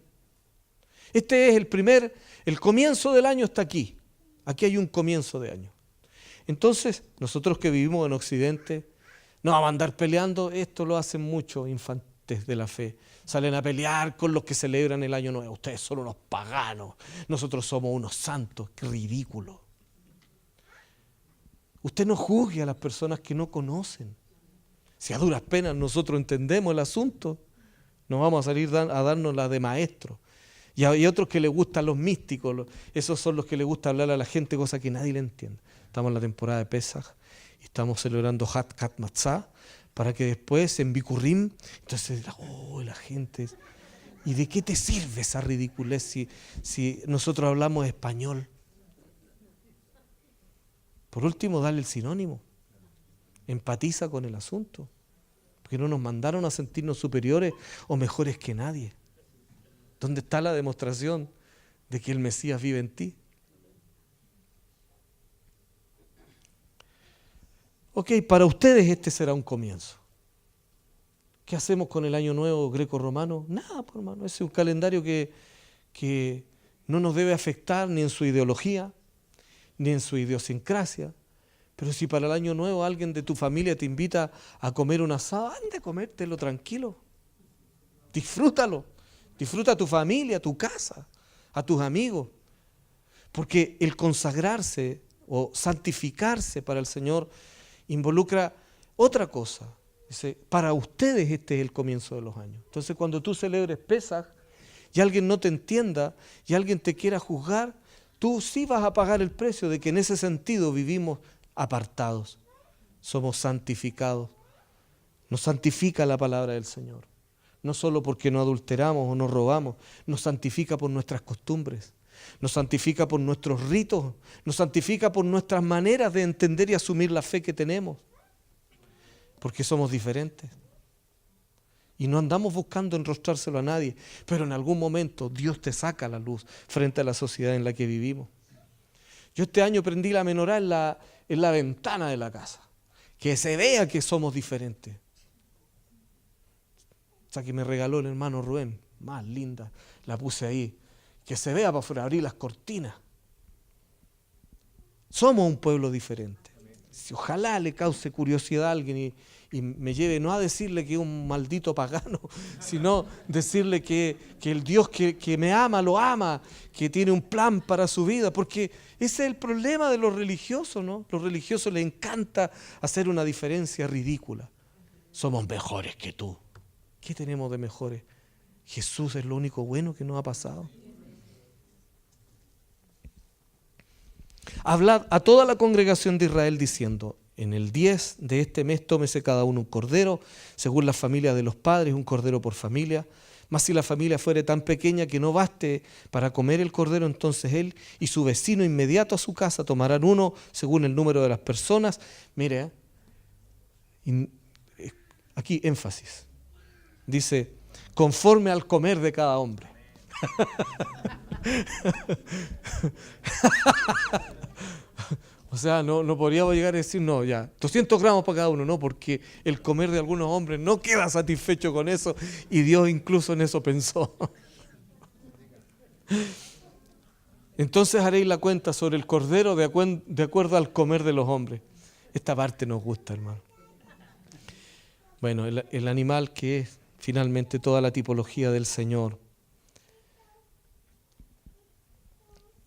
Este es el comienzo del año está aquí. Aquí hay un comienzo de año. Entonces, nosotros que vivimos en Occidente, no vamos a andar peleando, esto lo hacen muchos infantes de la fe. Salen a pelear con los que celebran el año nuevo. Ustedes son unos paganos, nosotros somos unos santos, qué ridículo. Usted no juzgue a las personas que no conocen. Si a duras penas nosotros entendemos el asunto, no vamos a salir a darnos la de maestro. Y hay otros que les gustan los místicos, esos son los que les gusta hablar a la gente, cosa que nadie le entiende. Estamos en la temporada de Pesaj y estamos celebrando Hat Matzah para que después en Bikurim, entonces la gente, ¿y de qué te sirve esa ridiculez si nosotros hablamos español? Por último, dale el sinónimo, empatiza con el asunto, porque no nos mandaron a sentirnos superiores o mejores que nadie. ¿Dónde está la demostración de que el Mesías vive en ti? Ok, para ustedes este será un comienzo. ¿Qué hacemos con el año nuevo greco-romano? Nada, pues, hermano, ese es un calendario que no nos debe afectar ni en su ideología, ni en su idiosincrasia. Pero si para el año nuevo alguien de tu familia te invita a comer un asado, anda a comértelo tranquilo. Disfrútalo. Disfruta a tu familia, a tu casa, a tus amigos. Porque el consagrarse o santificarse para el Señor involucra otra cosa. Dice, para ustedes este es el comienzo de los años. Entonces cuando tú celebres Pesaj y alguien no te entienda y alguien te quiera juzgar, tú sí vas a pagar el precio de que en ese sentido vivimos apartados, somos santificados. Nos santifica la palabra del Señor. No solo porque no adulteramos o no robamos, nos santifica por nuestras costumbres, nos santifica por nuestros ritos, nos santifica por nuestras maneras de entender y asumir la fe que tenemos, porque somos diferentes. Y no andamos buscando enrostrárselo a nadie, pero en algún momento Dios te saca a la luz frente a la sociedad en la que vivimos. Yo este año prendí la menorá en la ventana de la casa, que se vea que somos diferentes. O sea, que me regaló el hermano Rubén, más linda, la puse ahí, que se vea para afuera, abrí las cortinas. Somos un pueblo diferente. Si ojalá le cause curiosidad a alguien y me lleve no a decirle que es un maldito pagano, sino decirle que el Dios que me ama, lo ama, que tiene un plan para su vida, porque ese es el problema de los religiosos, ¿no? Los religiosos les encanta hacer una diferencia ridícula. Somos mejores que tú. ¿Qué tenemos de mejores? Jesús es lo único bueno que nos ha pasado. Hablad a toda la congregación de Israel diciendo: en el 10 de este mes tómese cada uno un cordero, según las familias de los padres, un cordero por familia. Mas si la familia fuere tan pequeña que no baste para comer el cordero, entonces él y su vecino inmediato a su casa tomarán uno según el número de las personas. Mire, aquí énfasis. Dice, conforme al comer de cada hombre. O sea, no podríamos llegar a decir, no, ya, 200 gramos para cada uno, no, porque el comer de algunos hombres no queda satisfecho con eso, y Dios incluso en eso pensó. Entonces haréis la cuenta sobre el cordero de acuerdo al comer de los hombres. Esta parte nos gusta, hermano. Bueno, el animal que es finalmente toda la tipología del Señor.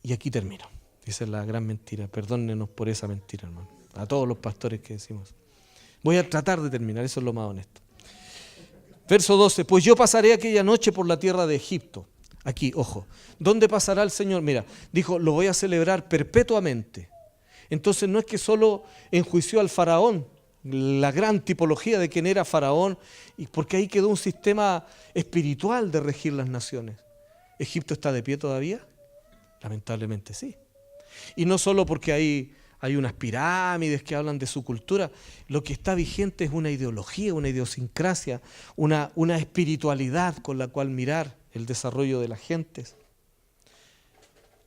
Y aquí termino. Esa es la gran mentira. Perdónenos por esa mentira, hermano. A todos los pastores que decimos. Voy a tratar de terminar, eso es lo más honesto. Verso 12. Pues yo pasaré aquella noche por la tierra de Egipto. Aquí, ojo. ¿Dónde pasará el Señor? Mira, dijo, lo voy a celebrar perpetuamente. Entonces no es que solo enjuició al faraón, la gran tipología de quién era faraón, y porque ahí quedó un sistema espiritual de regir las naciones. ¿Egipto está de pie todavía? Lamentablemente sí. Y no solo porque hay unas pirámides que hablan de su cultura, lo que está vigente es una ideología, una idiosincrasia, una espiritualidad con la cual mirar el desarrollo de las gentes.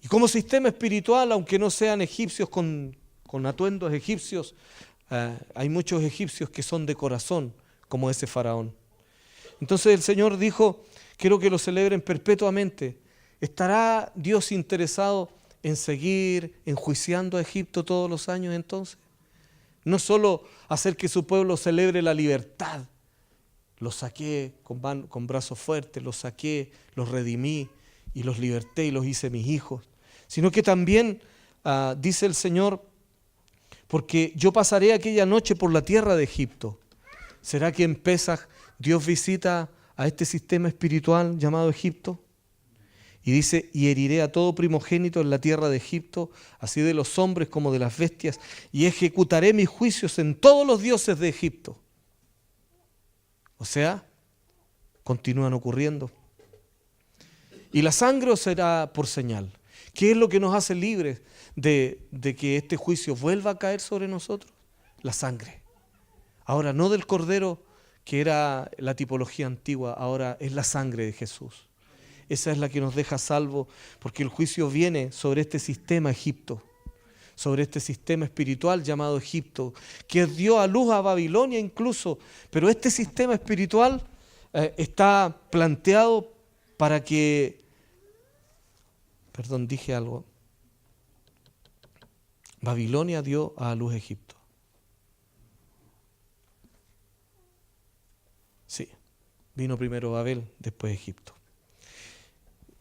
Y como sistema espiritual, aunque no sean egipcios con atuendos egipcios, hay muchos egipcios que son de corazón, como ese faraón. Entonces el Señor dijo, quiero que lo celebren perpetuamente. ¿Estará Dios interesado en seguir enjuiciando a Egipto todos los años entonces? No solo hacer que su pueblo celebre la libertad. Los saqué con brazos fuertes, los saqué, los redimí y los liberté y los hice mis hijos. Sino que también, dice el Señor, porque yo pasaré aquella noche por la tierra de Egipto. ¿Será que en Pesaj Dios visita a este sistema espiritual llamado Egipto? Y dice, y heriré a todo primogénito en la tierra de Egipto, así de los hombres como de las bestias, y ejecutaré mis juicios en todos los dioses de Egipto. O sea, continúan ocurriendo. Y la sangre os será por señal. ¿Qué es lo que nos hace libres de que este juicio vuelva a caer sobre nosotros? La sangre. Ahora, no del cordero, que era la tipología antigua, ahora es la sangre de Jesús. Esa es la que nos deja salvos, porque el juicio viene sobre este sistema Egipto, sobre este sistema espiritual llamado Egipto, que dio a luz a Babilonia incluso, pero este sistema espiritual está planteado para que, dije algo, Babilonia dio a luz a Egipto. Sí, vino primero Babel, después Egipto.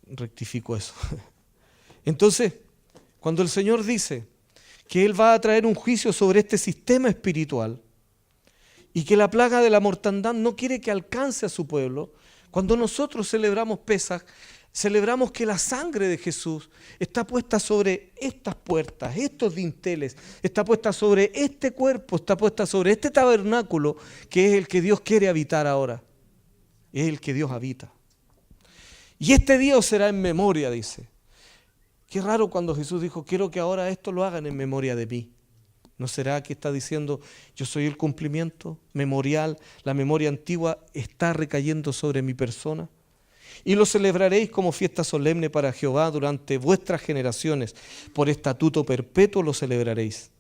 Rectifico eso. Entonces, cuando el Señor dice que Él va a traer un juicio sobre este sistema espiritual y que la plaga de la mortandad no quiere que alcance a su pueblo, Cuando nosotros celebramos Pesaj, celebramos que la sangre de Jesús está puesta sobre estas puertas, estos dinteles, está puesta sobre este cuerpo, está puesta sobre este tabernáculo que es el que Dios quiere habitar ahora. Es el que Dios habita. Y este día os será en memoria, dice. Qué raro cuando Jesús dijo, quiero que ahora esto lo hagan en memoria de mí. ¿No será que está diciendo, yo soy el cumplimiento memorial, la memoria antigua está recayendo sobre mi persona? Y lo celebraréis como fiesta solemne para Jehová durante vuestras generaciones. Por estatuto perpetuo lo celebraréis.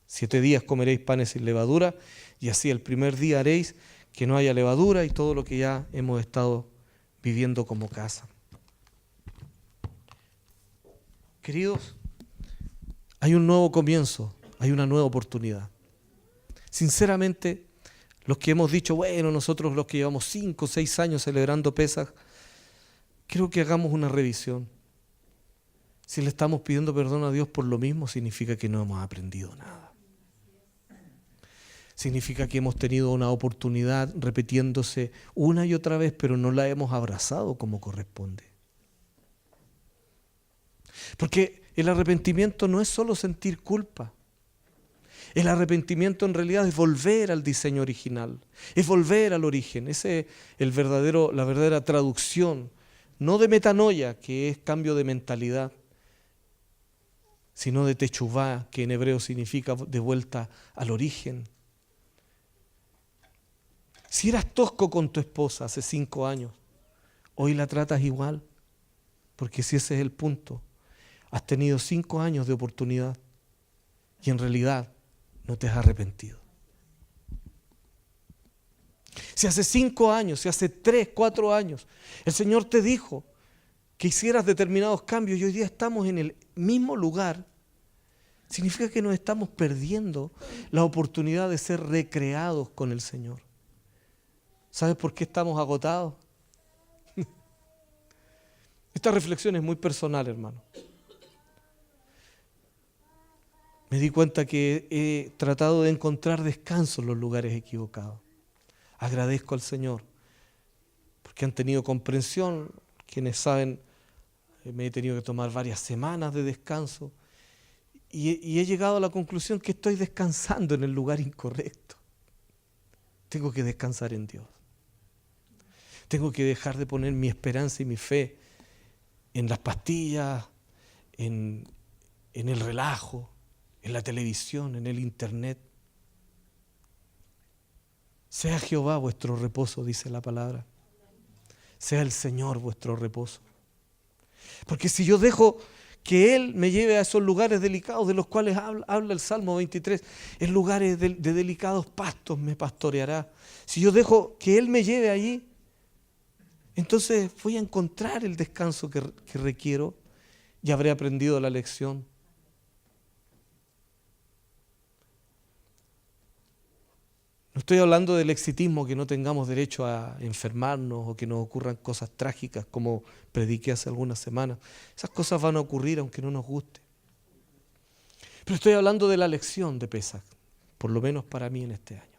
7 días comeréis panes sin levadura, y así el primer día haréis que no haya levadura, y todo lo que ya hemos estado viviendo como casa. Queridos, hay un nuevo comienzo, hay una nueva oportunidad. Sinceramente, los que hemos dicho, bueno, nosotros los que llevamos 5 o 6 años celebrando Pesaj, creo que hagamos una revisión. Si le estamos pidiendo perdón a Dios por lo mismo, significa que no hemos aprendido nada. Significa que hemos tenido una oportunidad repitiéndose una y otra vez, pero no la hemos abrazado como corresponde. Porque el arrepentimiento no es solo sentir culpa. El arrepentimiento en realidad es volver al diseño original, es volver al origen. Esa es la verdadera traducción, no de metanoia, que es cambio de mentalidad, sino de techuvá, que en hebreo significa de vuelta al origen. Si eras tosco con tu esposa hace 5 años, hoy la tratas igual, porque si ese es el punto, has tenido 5 años de oportunidad y en realidad no te has arrepentido. Si hace 5 años, si hace 3, 4 años, el Señor te dijo que hicieras determinados cambios y hoy día estamos en el mismo lugar, significa que nos estamos perdiendo la oportunidad de ser recreados con el Señor. ¿Sabes por qué estamos agotados? Esta reflexión es muy personal, hermano. Me di cuenta que he tratado de encontrar descanso en los lugares equivocados. Agradezco al Señor porque han tenido comprensión. Quienes saben, me he tenido que tomar varias semanas de descanso y he llegado a la conclusión que estoy descansando en el lugar incorrecto. Tengo que descansar en Dios. Tengo que dejar de poner mi esperanza y mi fe en las pastillas, en el relajo, en la televisión, en el internet. Sea Jehová vuestro reposo, dice la palabra. Sea el Señor vuestro reposo. Porque si yo dejo que Él me lleve a esos lugares delicados de los cuales habla el Salmo 23, en lugares de delicados pastos me pastoreará. Si yo dejo que Él me lleve allí, entonces voy a encontrar el descanso que requiero y habré aprendido la lección. No estoy hablando del exitismo, que no tengamos derecho a enfermarnos o que nos ocurran cosas trágicas como prediqué hace algunas semanas. Esas cosas van a ocurrir aunque no nos guste. Pero estoy hablando de la lección de Pesaj, por lo menos para mí en este año.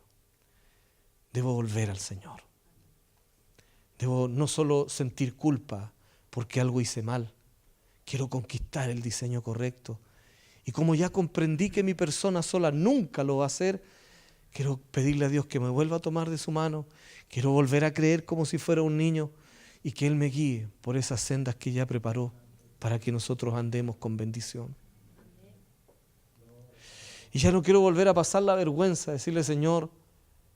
Debo volver al Señor. Debo no solo sentir culpa porque algo hice mal, quiero conquistar el diseño correcto. Y como ya comprendí que mi persona sola nunca lo va a hacer, quiero pedirle a Dios que me vuelva a tomar de su mano. Quiero volver a creer como si fuera un niño y que Él me guíe por esas sendas que ya preparó para que nosotros andemos con bendición. Y ya no quiero volver a pasar la vergüenza, decirle, Señor,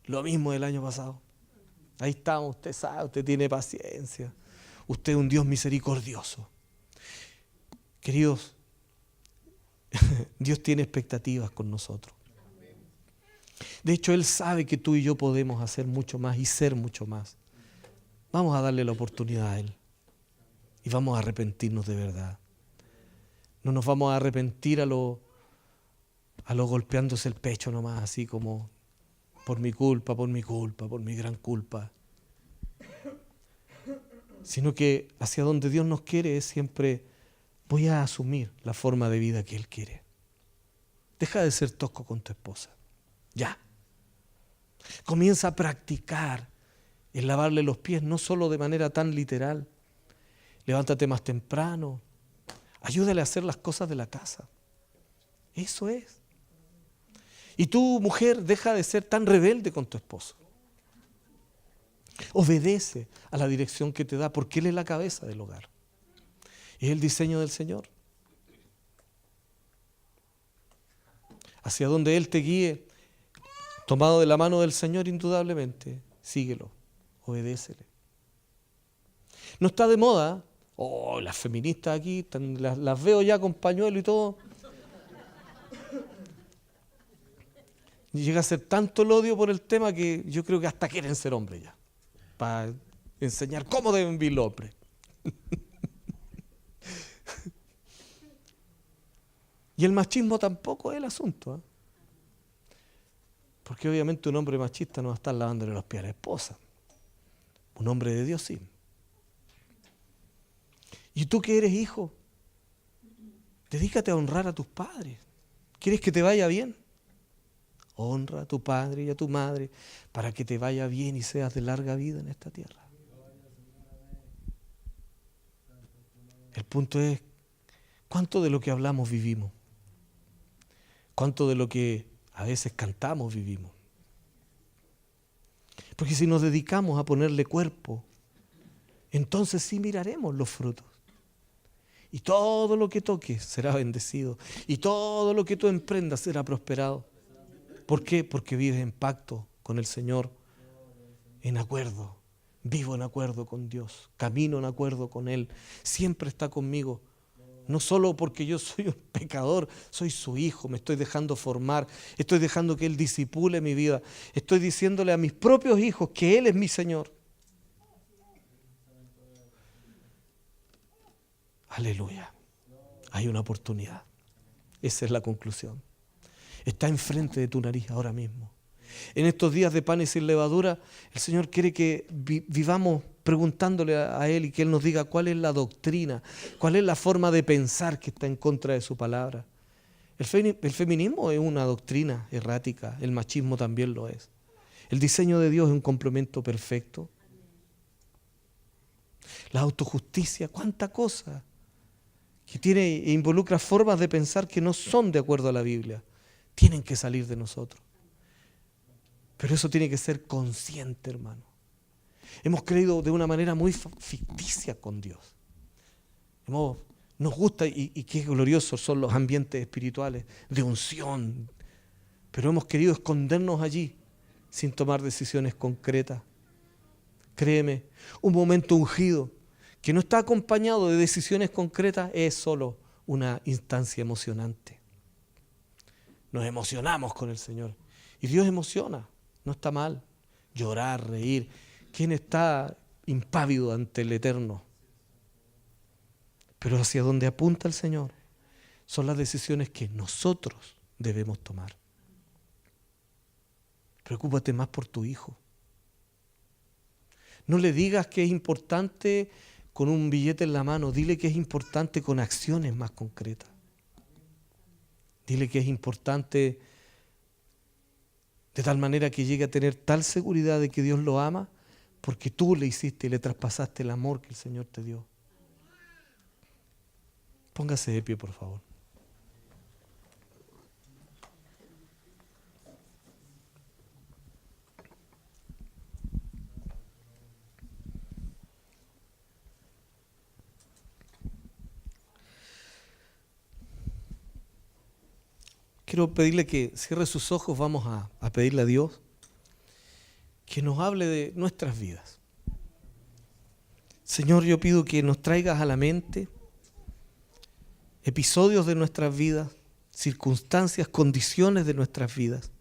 lo mismo del año pasado. Ahí estamos, usted sabe, usted tiene paciencia. Usted es un Dios misericordioso. Queridos, Dios tiene expectativas con nosotros. De hecho, Él sabe que tú y yo podemos hacer mucho más y ser mucho más. Vamos a darle la oportunidad a Él. Y vamos a arrepentirnos de verdad. No nos vamos a arrepentir a lo golpeándose el pecho nomás, así como por mi culpa, por mi gran culpa. Sino que hacia donde Dios nos quiere es siempre, voy a asumir la forma de vida que Él quiere. Deja de ser tosco con tu esposa. Ya. Comienza a practicar es lavarle los pies, no solo de manera tan literal. Levántate más temprano, ayúdale a hacer las cosas de la casa. Eso es. Y tú, mujer, deja de ser tan rebelde con tu esposo. Obedece a la dirección que te da, porque Él es la cabeza del hogar. Es el diseño del Señor. Hacia donde Él te guíe, tomado de la mano del Señor, indudablemente, síguelo, obedécele. No está de moda, las feministas aquí, las veo ya con pañuelo y todo. Llega a ser tanto el odio por el tema que yo creo que hasta quieren ser hombres ya, para enseñar cómo deben vivir los hombres. Y el machismo tampoco es el asunto, ¿eh? Porque obviamente un hombre machista no va a estar lavándole los pies a la esposa. Un hombre de Dios sí. Y tú que eres hijo, dedícate a honrar a tus padres. ¿Quieres que te vaya bien? Honra a tu padre y a tu madre para que te vaya bien y seas de larga vida en esta tierra. El punto es, ¿cuánto de lo que hablamos vivimos? ¿Cuánto de lo que a veces cantamos vivimos? Porque si nos dedicamos a ponerle cuerpo, entonces sí miraremos los frutos. Y todo lo que toques será bendecido. Y todo lo que tú emprendas será prosperado. ¿Por qué? Porque vives en pacto con el Señor, en acuerdo. Vivo en acuerdo con Dios, camino en acuerdo con Él. Siempre está conmigo. No solo porque yo soy un pecador, soy su hijo, me estoy dejando formar, estoy dejando que Él disipule mi vida. Estoy diciéndole a mis propios hijos que Él es mi Señor. Aleluya. Hay una oportunidad. Esa es la conclusión. Está enfrente de tu nariz ahora mismo. En estos días de pan y sin levadura, el Señor quiere que vivamos preguntándole a Él y que Él nos diga cuál es la doctrina, cuál es la forma de pensar que está en contra de su palabra. El feminismo es una doctrina errática, el machismo también lo es. El diseño de Dios es un complemento perfecto. La autojusticia, cuánta cosa que tiene e involucra formas de pensar que no son de acuerdo a la Biblia. Tienen que salir de nosotros. Pero eso tiene que ser consciente, hermano. Hemos creído de una manera muy ficticia con Dios. Nos gusta y qué gloriosos son los ambientes espirituales de unción. Pero hemos querido escondernos allí sin tomar decisiones concretas. Créeme, un momento ungido que no está acompañado de decisiones concretas es solo una instancia emocionante. Nos emocionamos con el Señor. Y Dios emociona, no está mal. Llorar, reír. ¿Quién está impávido ante el Eterno? Pero hacia donde apunta el Señor son las decisiones que nosotros debemos tomar. Preocúpate más por tu hijo. No le digas que es importante con un billete en la mano, dile que es importante con acciones más concretas. Dile que es importante de tal manera que llegue a tener tal seguridad de que Dios lo ama, porque tú le hiciste y le traspasaste el amor que el Señor te dio. Póngase de pie, por favor. Quiero pedirle que cierre sus ojos, vamos a pedirle a Dios que nos hable de nuestras vidas. Señor, yo pido que nos traigas a la mente episodios de nuestras vidas, circunstancias, condiciones de nuestras vidas,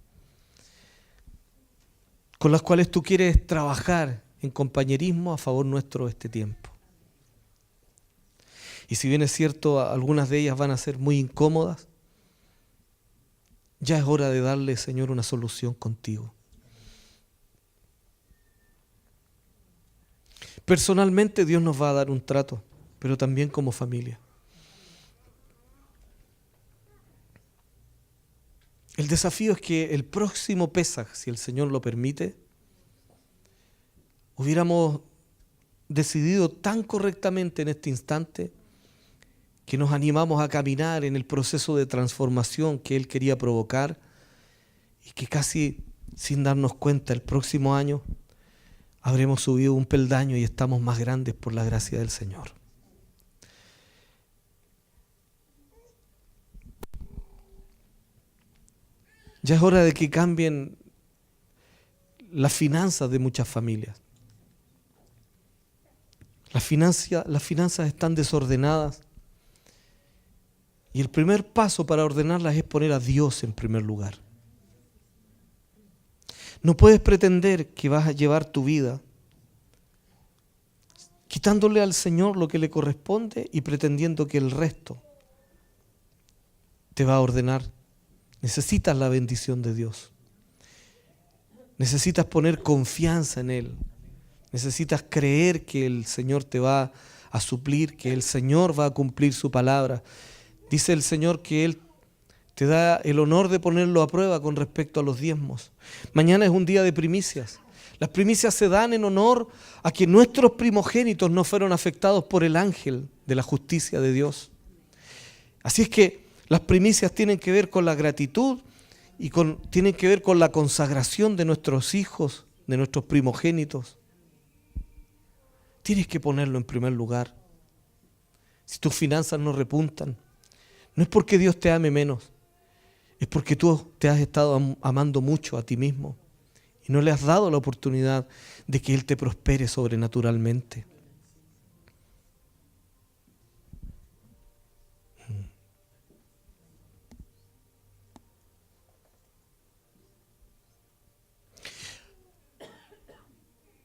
con las cuales tú quieres trabajar en compañerismo a favor nuestro este tiempo. Y si bien es cierto, algunas de ellas van a ser muy incómodas, ya es hora de darle, Señor, una solución contigo. Personalmente Dios nos va a dar un trato, pero también como familia. El desafío es que el próximo Pesaj, si el Señor lo permite, hubiéramos decidido tan correctamente en este instante que nos animamos a caminar en el proceso de transformación que Él quería provocar y que casi sin darnos cuenta el próximo año habremos subido un peldaño y estamos más grandes por la gracia del Señor. Ya es hora de que cambien las finanzas de muchas familias. Las finanzas están desordenadas y el primer paso para ordenarlas es poner a Dios en primer lugar. No puedes pretender que vas a llevar tu vida quitándole al Señor lo que le corresponde y pretendiendo que el resto te va a ordenar. Necesitas la bendición de Dios. Necesitas poner confianza en Él. Necesitas creer que el Señor te va a suplir, que el Señor va a cumplir su palabra. Dice el Señor que Él te da el honor de ponerlo a prueba con respecto a los diezmos. Mañana es un día de primicias. Las primicias se dan en honor a que nuestros primogénitos no fueron afectados por el ángel de la justicia de Dios. Así es que las primicias tienen que ver con la gratitud y tienen que ver con la consagración de nuestros hijos, de nuestros primogénitos. Tienes que ponerlo en primer lugar. Si tus finanzas no repuntan, no es porque Dios te ame menos, es porque tú te has estado amando mucho a ti mismo y no le has dado la oportunidad de que Él te prospere sobrenaturalmente.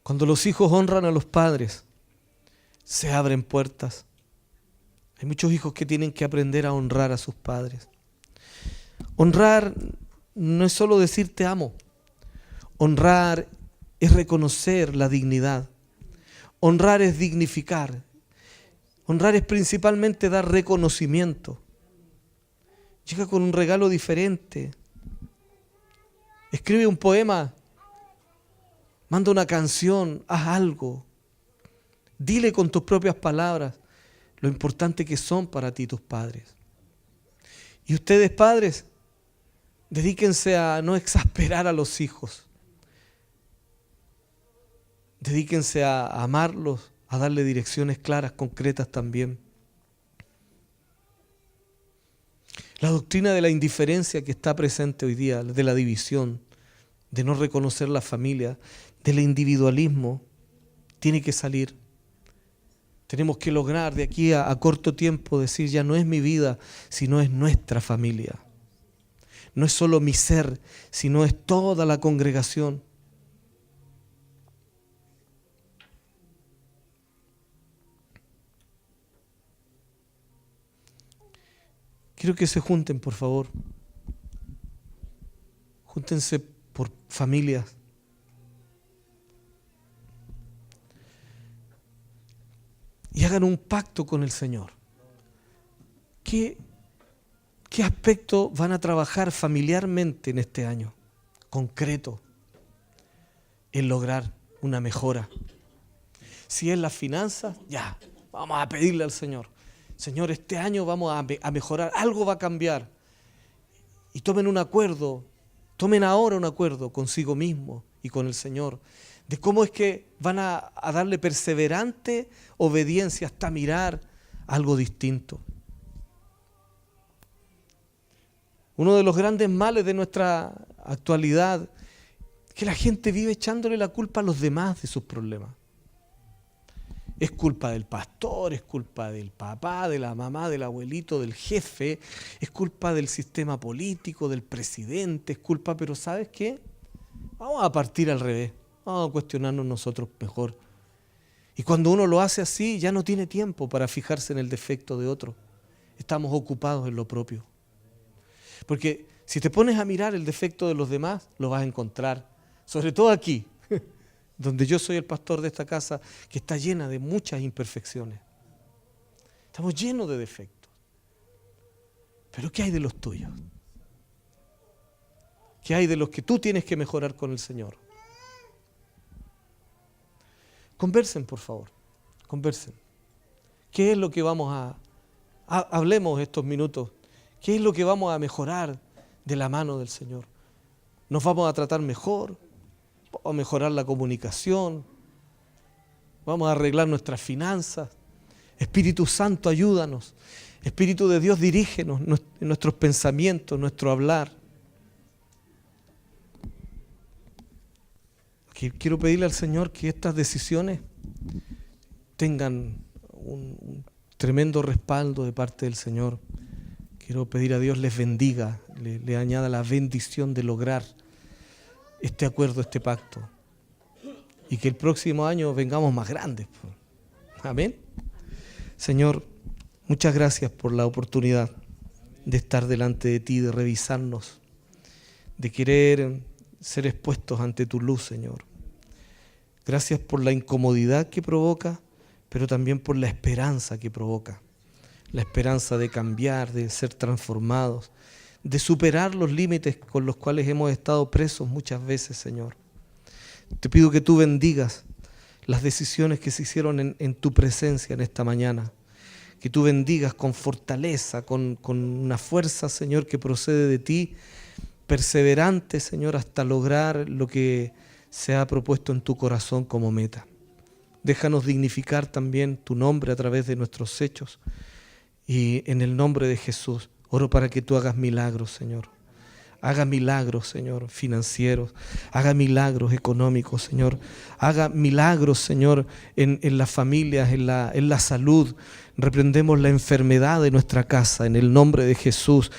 Cuando los hijos honran a los padres, se abren puertas. Hay muchos hijos que tienen que aprender a honrar a sus padres. Honrar no es solo decir te amo. Honrar es reconocer la dignidad. Honrar es dignificar. Honrar es principalmente dar reconocimiento. Llega con un regalo diferente. Escribe un poema. Manda una canción. Haz algo. Dile con tus propias palabras lo importante que son para ti tus padres. Y ustedes, padres, dedíquense a no exasperar a los hijos. Dedíquense a amarlos, a darle direcciones claras, concretas también. La doctrina de la indiferencia que está presente hoy día, de la división, de no reconocer la familia, del individualismo, tiene que salir. Tenemos que lograr de aquí a corto tiempo decir ya no es mi vida, sino es nuestra familia. No es solo mi ser, sino es toda la congregación. Quiero que se junten, por favor. Júntense por familias. Y hagan un pacto con el Señor. ¿Qué aspecto van a trabajar familiarmente en este año? Concreto. En lograr una mejora. Si es las finanzas, ya, vamos a pedirle al Señor. Señor, este año vamos a mejorar, algo va a cambiar. Y tomen un acuerdo, tomen ahora un acuerdo consigo mismo y con el Señor, de cómo es que van a darle perseverante obediencia hasta mirar algo distinto. Uno de los grandes males de nuestra actualidad es que la gente vive echándole la culpa a los demás de sus problemas. Es culpa del pastor, es culpa del papá, de la mamá, del abuelito, del jefe, es culpa del sistema político, del presidente, es culpa, pero ¿sabes qué? Vamos a partir al revés, vamos a cuestionarnos nosotros mejor. Y cuando uno lo hace así, ya no tiene tiempo para fijarse en el defecto de otro. Estamos ocupados en lo propio. Porque si te pones a mirar el defecto de los demás, lo vas a encontrar, sobre todo aquí, donde yo soy el pastor de esta casa, que está llena de muchas imperfecciones. Estamos llenos de defectos. Pero ¿qué hay de los tuyos? ¿Qué hay de los que tú tienes que mejorar con el Señor? Conversen, por favor, conversen. ¿Qué es lo que hablemos estos minutos? ¿Qué es lo que vamos a mejorar de la mano del Señor? ¿Nos vamos a tratar mejor? ¿Vamos a mejorar la comunicación? ¿Vamos a arreglar nuestras finanzas? Espíritu Santo, ayúdanos. Espíritu de Dios, dirígenos en nuestros pensamientos, nuestro hablar. Quiero pedirle al Señor que estas decisiones tengan un tremendo respaldo de parte del Señor. Quiero pedir a Dios les bendiga, le añada la bendición de lograr este acuerdo, este pacto. Y que el próximo año vengamos más grandes. Amén. Señor, muchas gracias por la oportunidad de estar delante de ti, de revisarnos, de querer ser expuestos ante tu luz, Señor. Gracias por la incomodidad que provoca, pero también por la esperanza que provoca. La esperanza de cambiar, de ser transformados, de superar los límites con los cuales hemos estado presos muchas veces, Señor. Te pido que tú bendigas las decisiones que se hicieron en tu presencia en esta mañana. Que tú bendigas con fortaleza, con una fuerza, Señor, que procede de ti, perseverante, Señor, hasta lograr lo que se ha propuesto en tu corazón como meta. Déjanos dignificar también tu nombre a través de nuestros hechos. Y en el nombre de Jesús, oro para que tú hagas milagros, Señor. Haga milagros, Señor, financieros. Haga milagros económicos, Señor. Haga milagros, Señor, en las familias, en la salud. Reprendemos la enfermedad de nuestra casa en el nombre de Jesús.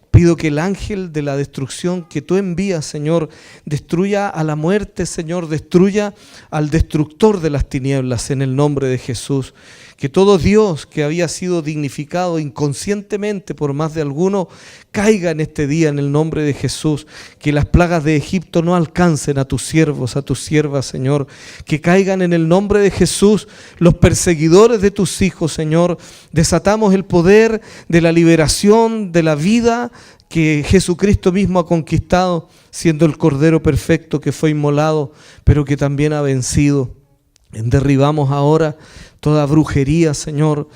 Pido que el ángel de la destrucción que tú envías, Señor, destruya a la muerte, Señor, destruya al destructor de las tinieblas en el nombre de Jesús. Que todo Dios que había sido dignificado inconscientemente por más de alguno caiga en este día en el nombre de Jesús. Que las plagas de Egipto no alcancen a tus siervos, a tus siervas, Señor. Que caigan en el nombre de Jesús los perseguidores de tus hijos, Señor. Desatamos el poder de la liberación, de la vida que Jesucristo mismo ha conquistado, siendo el Cordero perfecto que fue inmolado, pero que también ha vencido. Derribamos ahora toda brujería, Señor,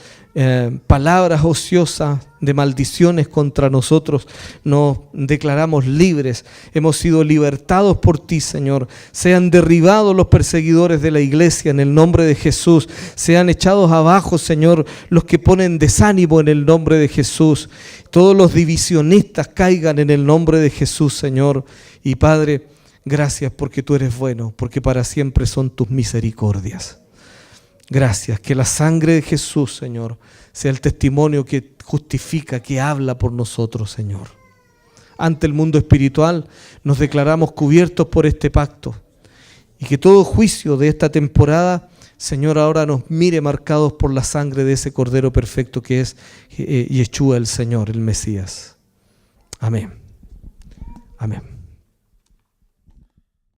palabras ociosas de maldiciones contra nosotros. Nos declaramos libres, hemos sido libertados por ti, Señor. Sean derribados los perseguidores de la iglesia en el nombre de Jesús. Sean echados abajo, Señor, los que ponen desánimo en el nombre de Jesús. Todos los divisionistas caigan en el nombre de Jesús, Señor. Y Padre, gracias porque tú eres bueno, porque para siempre son tus misericordias. Gracias, que la sangre de Jesús, Señor, sea el testimonio que justifica, que habla por nosotros, Señor. Ante el mundo espiritual nos declaramos cubiertos por este pacto y que todo juicio de esta temporada, Señor, ahora nos mire marcados por la sangre de ese Cordero perfecto que es Yeshua el Señor, el Mesías. Amén. Amén.